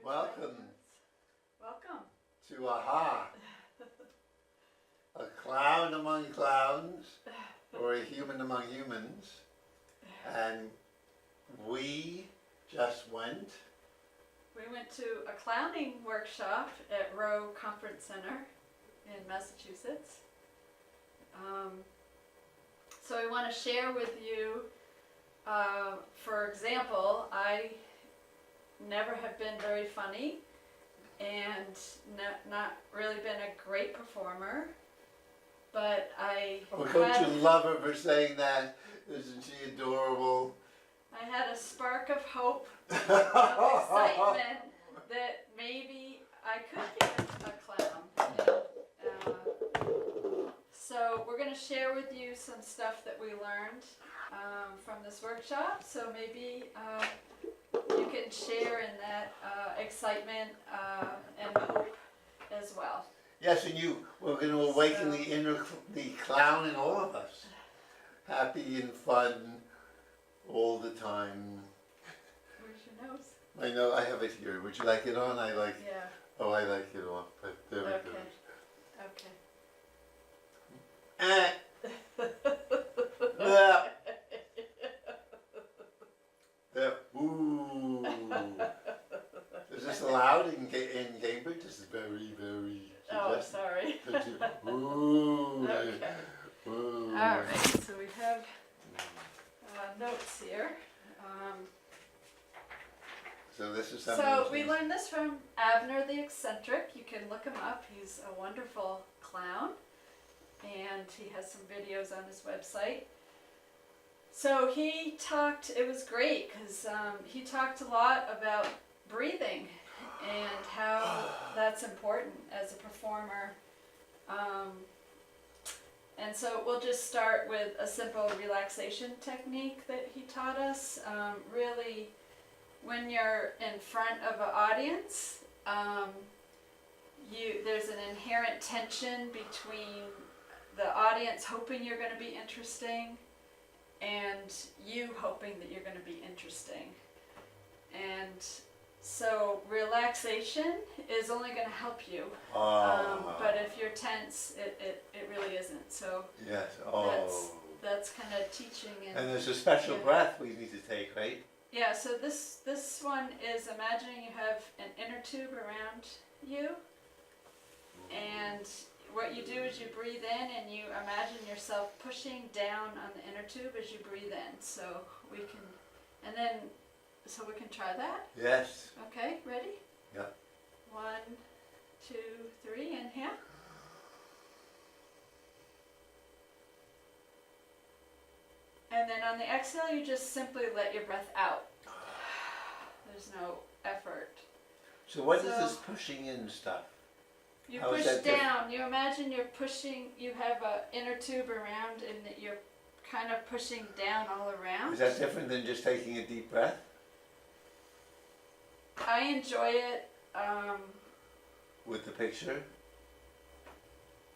Welcome Welcome. to Aha, a clown among clowns, or a human among humans. And we just went. We went to a clowning workshop at Schou Conference Center in Massachusetts. So we want to share with you, for example, I never have been very funny and not really been a great performer, but Oh, don't you love her for saying that? Isn't she adorable? I had a spark of hope, of excitement that maybe I could get a clown. So we're going to share with you some stuff that we learned from this workshop. So maybe you can share in that excitement and hope as well. Yes, and we're going to awaken the clown in all of us. Happy and fun all the time. Where's your nose? I know, I have it here. Would you like it on? Yeah. Oh, I like it off, but there we go. Okay. Yeah. Ooh. Is this allowed in Cambridge? This is very, very Oh, sorry. Ooh. Okay. Ooh. All right. So we have notes here. So this is something. So we learned this from Avner the Eccentric. You can look him up. He's a wonderful clown, and he has some videos on his website. So he talked, it was great because he talked a lot about breathing and how that's important as a performer. And so we'll just start with a simple relaxation technique that he taught us. Really, when you're in front of an audience, there's an inherent tension between the audience hoping you're going to be interesting and you hoping that you're going to be interesting. And so relaxation is only going to help you, but if you're tense, it really isn't. So yes. That's kind of teaching. And there's a special breath we need to take, right? Yeah, so this one is imagining you have an inner tube around you, and what you do is you breathe in and you imagine yourself pushing down on the inner tube as you breathe in. So we can try that? Yes. Okay, ready? Yeah. 1, 2, 3, inhale. And then on the exhale, you just simply let your breath out. There's no effort. So what is this pushing in stuff? You push down. You imagine you're pushing, you have an inner tube around and that you're kind of pushing down all around. Is that different than just taking a deep breath? I enjoy it. With the picture?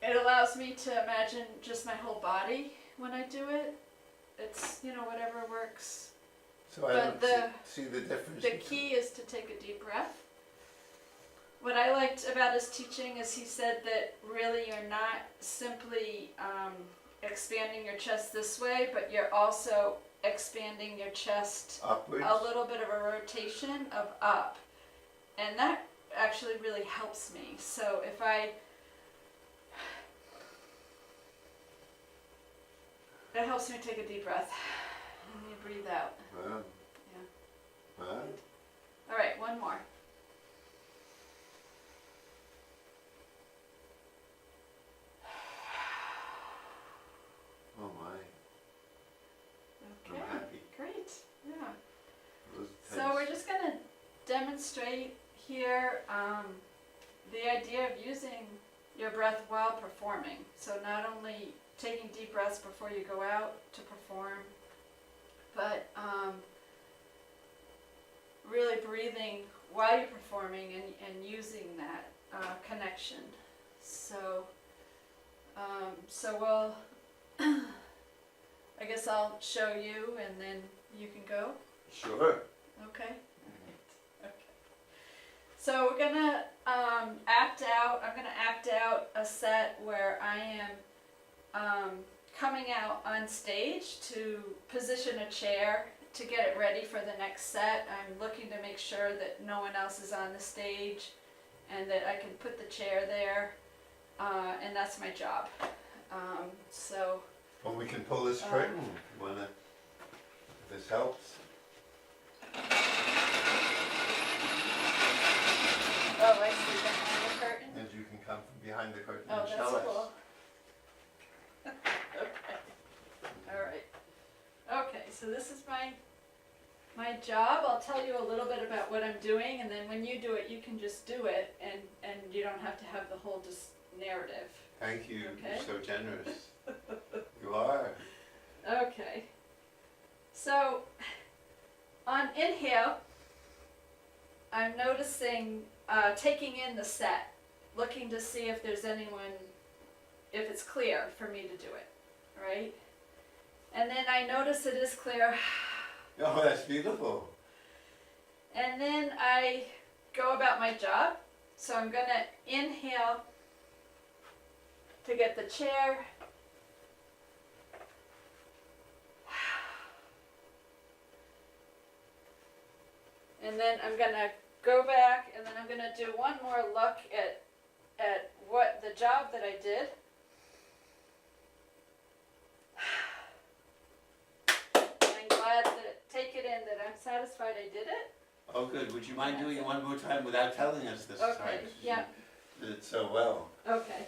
It allows me to imagine just my whole body when I do it. It's, whatever works. So I don't see the difference. The key is to take a deep breath. What I liked about his teaching is he said that really you're not simply expanding your chest this way, but you're also expanding your chest upwards. A little bit of a rotation of up. And that actually really helps me. So if it helps me take a deep breath and you breathe out. Wow. Yeah. Wow. All right, one more. Oh my. Okay. I'm happy. Great. Yeah. So we're just going to demonstrate here the idea of using your breath while performing. So not only taking deep breaths before you go out to perform, but really breathing while you're performing and using that connection. So we'll, I guess I'll show you and then you can go. Sure. Okay. Okay. So we're gonna act out. I'm gonna act out a set where I am coming out on stage to position a chair to get it ready for the next set. I'm looking to make sure that no one else is on the stage and that I can put the chair there, and that's my job. So. Well, we can pull this curtain. Wanna? If this helps. Oh, I see behind the curtain. And you can come from behind the curtain Oh, and that's show us. cool. Okay. All right. Okay, so this is my job. I'll tell you a little bit about what I'm doing, and then when you do it, you can just do it, and you don't have to have the whole narrative. Thank you. Okay. You're so generous. You are. Okay. So, on inhale, I'm noticing, taking in the set, looking to see if there's anyone, if it's clear for me to do it, right? And then I notice it is clear. Oh, that's beautiful. And then I go about my job. So I'm gonna inhale to get the chair. And then I'm gonna go back, and then I'm gonna do one more look at what the job that I did. I'm glad that, take it in, that I'm satisfied I did it. Oh, good. Would you mind doing it one more time without telling us this time? Okay, yeah. You did it so well. Okay.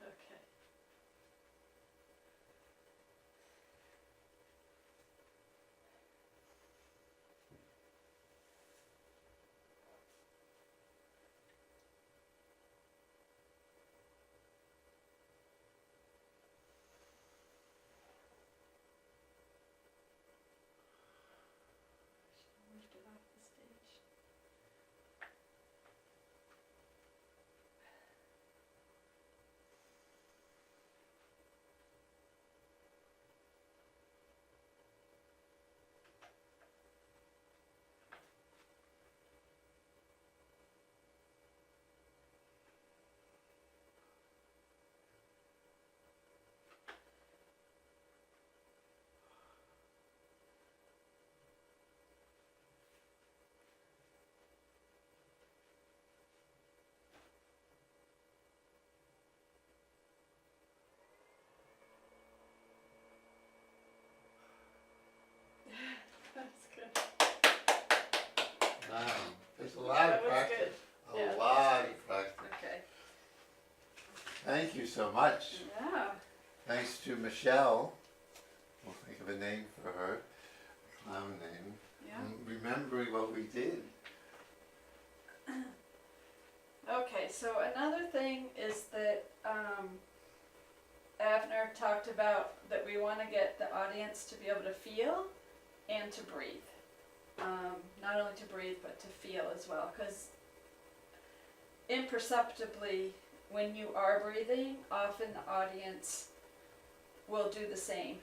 Okay. Moved it off the stage. That's good. Wow. There's a lot That of was practice. good. A Yeah, lot of practice. Okay. Thank you so much. Yeah. Thanks to Michelle. We'll think of a name for her. A clown name. Yeah. Remembering what we did. Okay, so another thing is that Avner talked about that we want to get the audience to be able to feel and to breathe. Not only to breathe, but to feel as well. Because imperceptibly, when you are breathing, often the audience will do the same.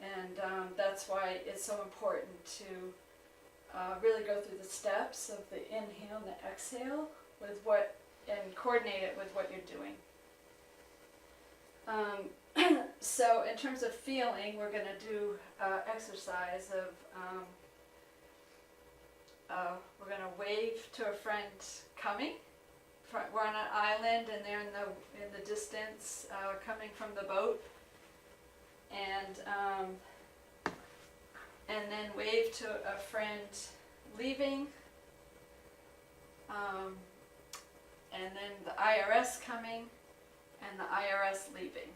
And that's why it's so important to really go through the steps of the inhale and the exhale with what, and coordinate it with what you're doing. So in terms of feeling, we're going to do exercise of, we're going to wave to a friend coming. We're on an island and they're in the distance coming from the boat. And then wave to a friend leaving. And then the IRS coming and the IRS leaving.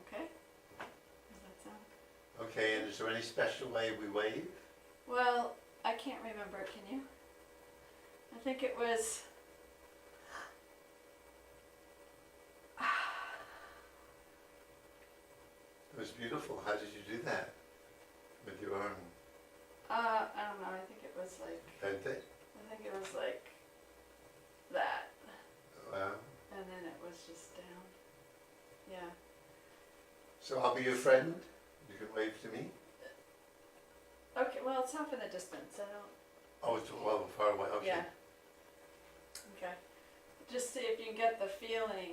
Okay? Does that sound? Okay, and is there any special way we wave? Well, I can't remember, can you? I think it was, was beautiful. How did you do that? With your arm? I don't know, I think it was like, Bent it? I think it was like that, Wow. and then it was just down. Yeah. So I'll be your friend? You can wave to me? Okay, well, it's off in the distance, I don't, Oh, it's well far away, okay. yeah. Okay. Just see if you can get the feeling,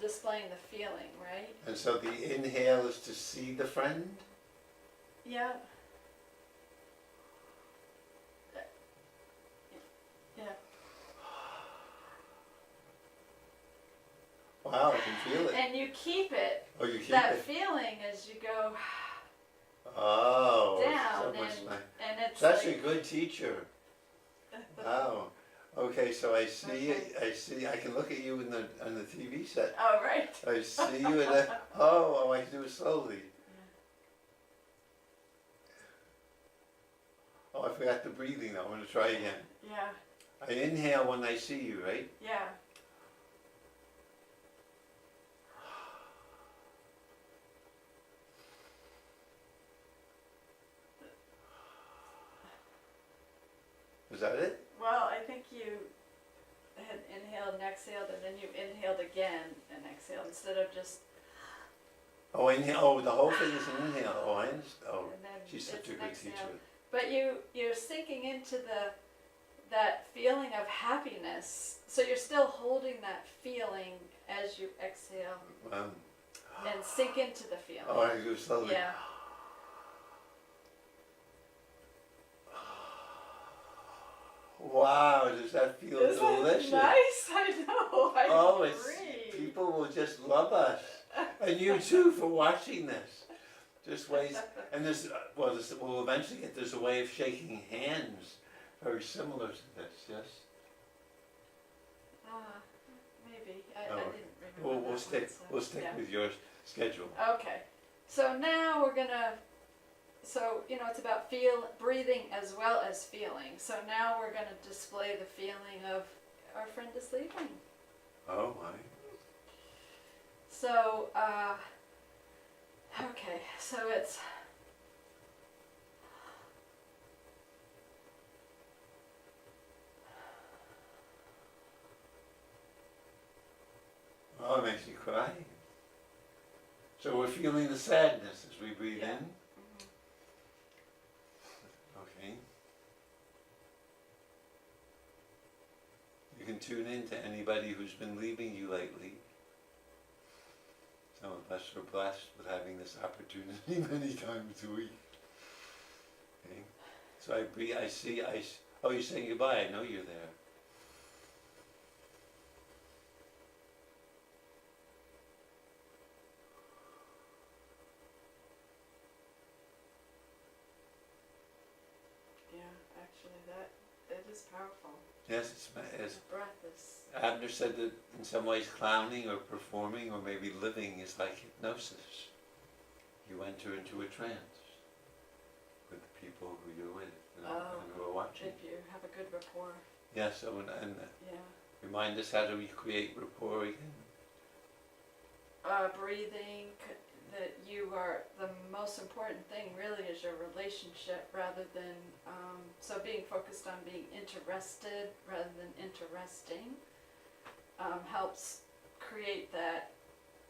displaying the feeling, right? And so the inhale is to see the friend? Yeah. Yeah. Wow, I can feel it. And you keep it, Oh, you keep that it? feeling as you go Oh, down, so much and, nice. and it's Such like, a good teacher. Wow. Okay, so I see, I can look at you in the on the TV set. oh, right. I see you in a, oh, I do it slowly. Oh, I forgot the breathing now. I'm going to try again. Yeah, I inhale when I see you, right? yeah. Is that it? Well, I think you had inhaled and exhaled, and then you inhaled again and exhaled instead of just. Oh, inhale. Oh, the whole thing is an inhale. Oh, I understand. Oh, And then she's such it's a an good exhale. teacher. But you're sinking into that feeling of happiness. So you're still holding that feeling as you exhale and sink into the feeling. Oh, I do slowly. Yeah. Wow, does that feel Isn't delicious? it nice? I know. I Oh, agree. people will just love us, and you too for watching this. Just ways, and this we'll eventually get. There's a way of shaking hands, very similar to this. Yes. Maybe. I Oh, didn't remember. We'll stick yeah. with your schedule. Okay. So now we're gonna. So it's about breathing as well as feeling. So now we're gonna display the feeling of our friend is leaving. Oh my. So okay. So it's. Oh, it makes me cry. So we're feeling the sadness as we breathe Yeah. in. Okay. You can tune in to anybody who's been leaving you lately. Some of us are blessed with having this opportunity many times a week. Okay. So I breathe, oh, you're saying goodbye, I know you're there. It is powerful. Yes, it's The breath is. Abner said that in some ways clowning or performing or maybe living is like hypnosis. You enter into a trance with the people who you're with and who are watching. If you have a good rapport. Yes, so and Yeah. remind us, how do we create rapport again? Breathing, that you are, the most important thing really is your relationship rather than, so being focused on being interested rather than interesting helps create that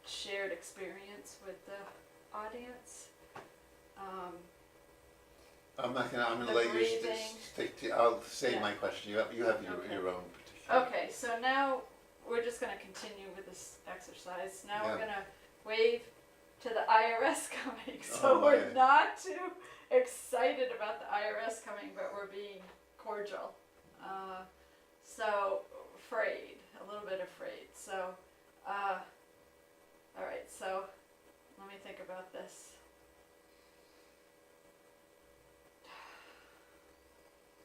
shared experience with the audience. I'm gonna The let you breathing. stick to, I'll say Yeah. my question. You have your Okay. own particular. Okay, so now we're just gonna continue with this exercise. Now we're Yeah. gonna wave to the IRS coming. So Oh, we're my. not too excited about the IRS coming, but we're being cordial. So afraid, a little bit afraid. So, all right, so let me think about this.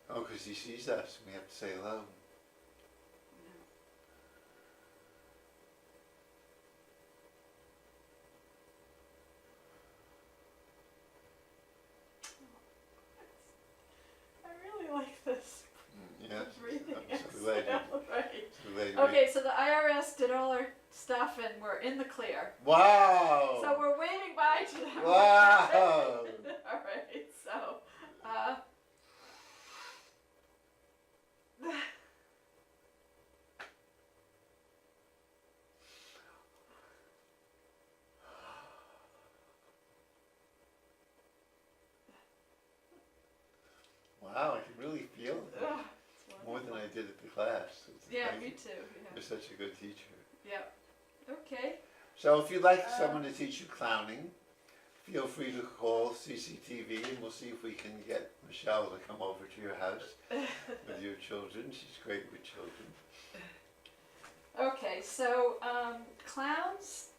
Oh, because he sees us. We have to say hello. I really like this. Yes. Breathing I'm so glad you. exhale, right. So glad you Okay, so the IRS did all our stuff and we're in the clear. Wow. So we're waving bye to them. Wow. All right, so Wow, I can really feel it. it's More than wonderful. I did at the class. Yeah, Thank me you. too. You're such a good teacher. Yeah. Okay. So if you'd like someone to teach you clowning, feel free to call CCTV and we'll see if we can get Michelle to come over to your house with your children. She's great with children. Okay, so clowns,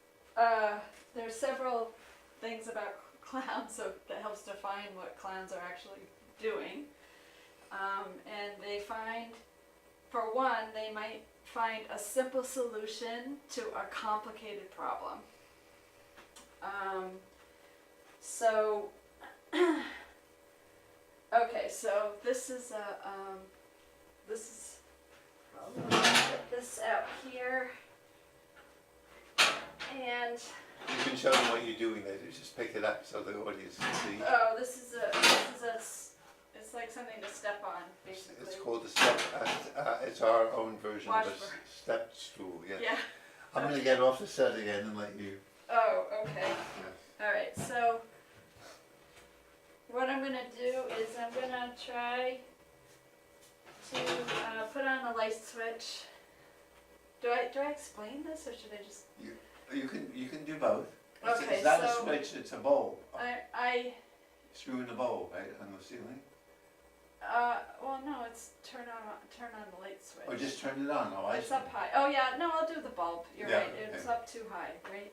there's several things about clowns that helps define what clowns are actually doing. And they find, for one, they might find a simple solution to a complicated problem. So, okay, so this is I'll put this out here, and You can show them what you're doing there. You just pick it up so the audience can see. oh, it's like something to step on, basically. It's called a step, it's our own version of a Washboard. step stool, yeah. Yeah. I'm going to get off the set again and let you. Oh, okay. Yes. All right. So what I'm gonna do is I'm gonna try to put on the light switch. Do I explain this, or should I just? You can do both. Okay, It's not a so- switch, it's a bowl. I Screw in the bowl, right, on the ceiling. well, no, it's turn on the light switch. Or just turn it on, oh, I It's see. up high. Oh yeah, no, I'll do the bulb. You're Yeah, right. It's okay. up too high, right?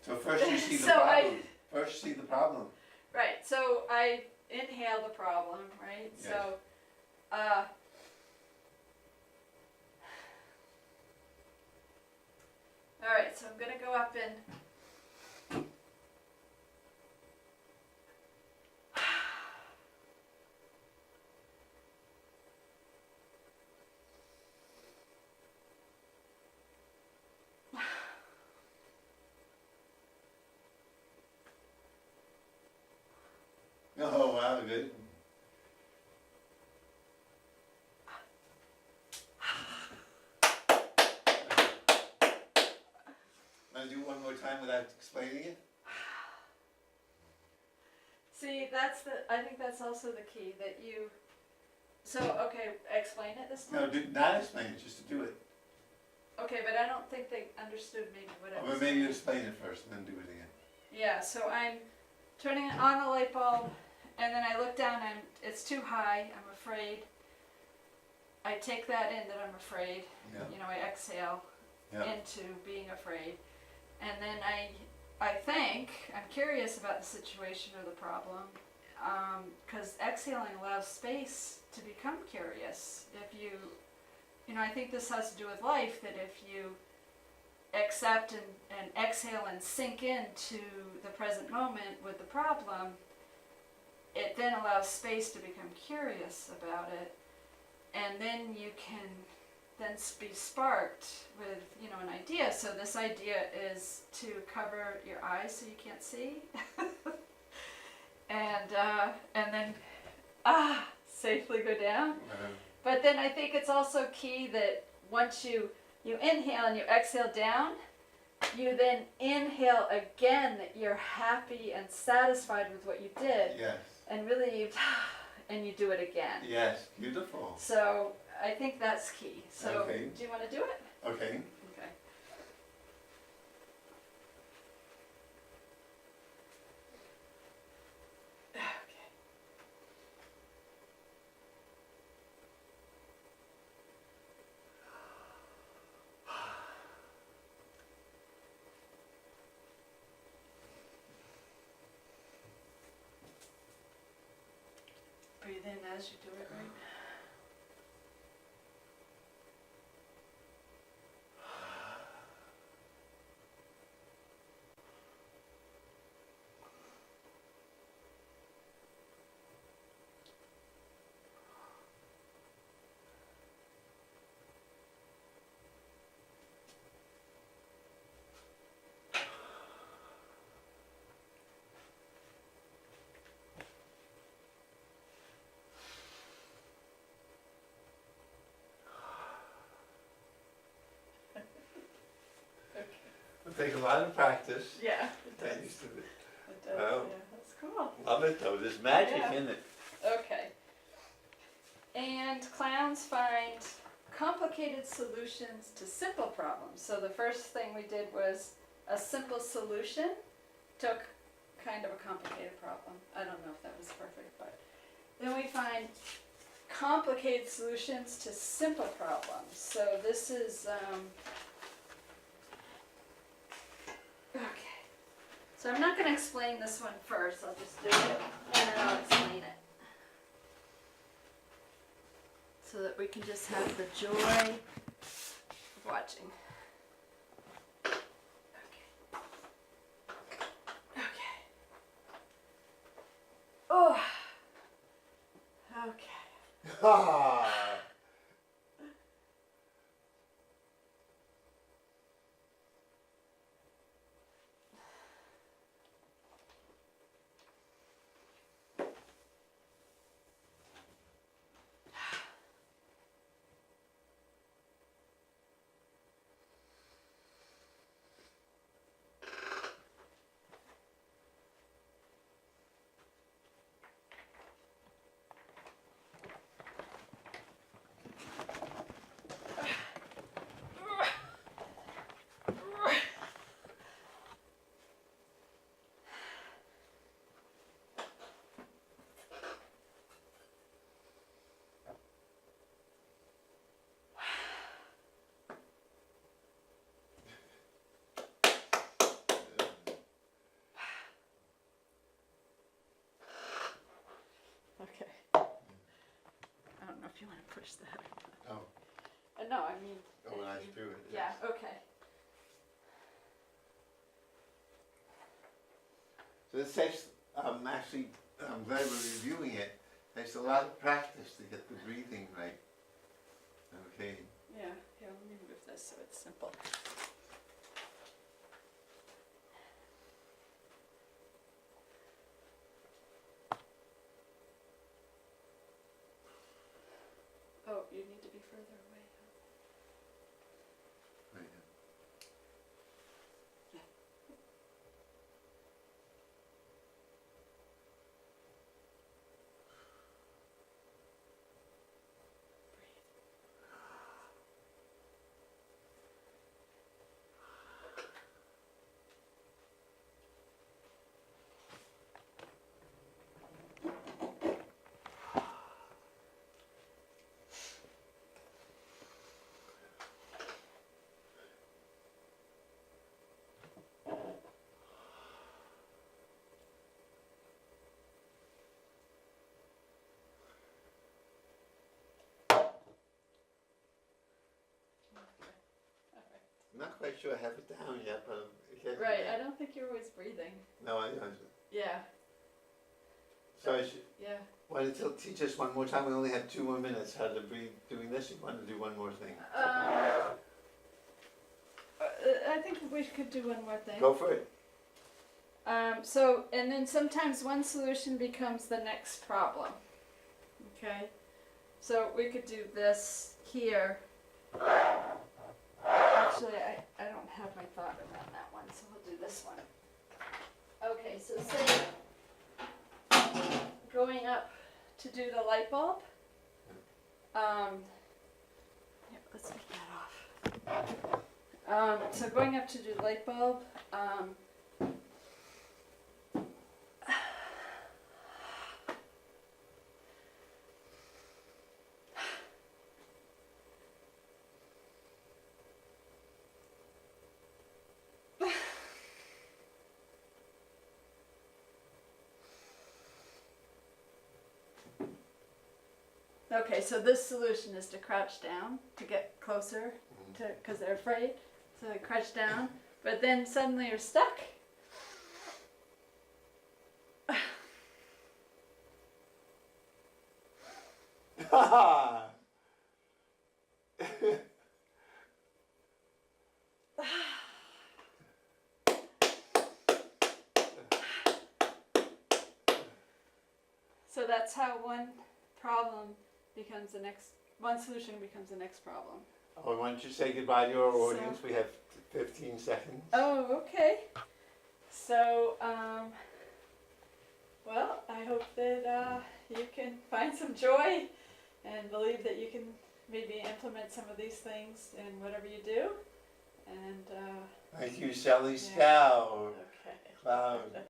So first you see the So problem. First you see the problem. Right. So I inhale the problem, right? Yes. So all right, so I'm gonna go up and Oh, wow, good. Want to do one more time without explaining it? see, I think that's also the key that you. So okay, explain it this time. No, not explain it, just to do it. Okay, but I don't think they understood maybe what I Or was maybe you saying. explain it first and then do it again. Yeah, so I'm turning on the light bulb, and then I look down and it's too high, I'm afraid. I take that in that I'm afraid, Yeah. you know, I exhale Yeah. into being afraid. And then I think, I'm curious about the situation or the problem, because exhaling allows space to become curious. If you know, I think this has to do with life, that if you accept and exhale and sink into the present moment with the problem, it then allows space to become curious about it, and then you can then be sparked with, you know, an idea. So this idea is to cover your eyes so you can't see, and then safely go down. But then I think it's also key that once you inhale and you exhale down, you then inhale again that you're happy and satisfied with what you did, Yes. and really and you do it again. Yes, beautiful. So I think that's key. So Okay. do you want to do it? Okay. Okay. Okay. Breathe in as you do it, right? Take a lot of practice. Yeah, it I does. used to do- It does, Well. yeah, that's cool. Love it though. There's magic Yeah. in it. Okay. And clowns find complicated solutions to simple problems. So the first thing we did was a simple solution took kind of a complicated problem. I don't know if that was perfect, but then we find complicated solutions to simple problems. So this is, okay. So I'm not going to explain this one first. I'll just do it and then I'll explain it. So that we can just have the joy of watching. Okay. Okay. Oh. Okay. Ah. Okay. I don't know if you want to push that. Oh. No, I mean. Oh, when I do it. Yeah, okay. So this takes, actually, I'm glad we're reviewing it. Takes a lot of practice to get the breathing right. Okay. Yeah, here, let me move this so it's simple. Oh, you need to be further away. Right. I'm not quite sure I have it down yet, but I'm getting Right, there. I don't think you're always breathing. No, I Yeah, so I should, yeah. why don't you teach us one more time? We only have 2 more minutes how to breathe doing this. You want to do one more thing? I think we could do one more thing. Go for it. So, and then sometimes one solution becomes the next problem. Okay? So we could do this here. Actually, I don't have my thought around that one, so we'll do this one. Okay, so say going up to do the light bulb. Yeah, let's take that off. So going up to do the light bulb. Okay, so this solution is to crouch down to get closer, to because they're afraid. So they crouch down, but then suddenly you're stuck. So that's how one problem becomes the next, one solution becomes the next problem. Oh, why don't you say goodbye to our audience? We have 15 seconds. Oh, okay. So, well, I hope that you can find some joy and believe that you can maybe implement some of these things in whatever you do. And Thank you, Sally yeah. Schou. Okay. Clown.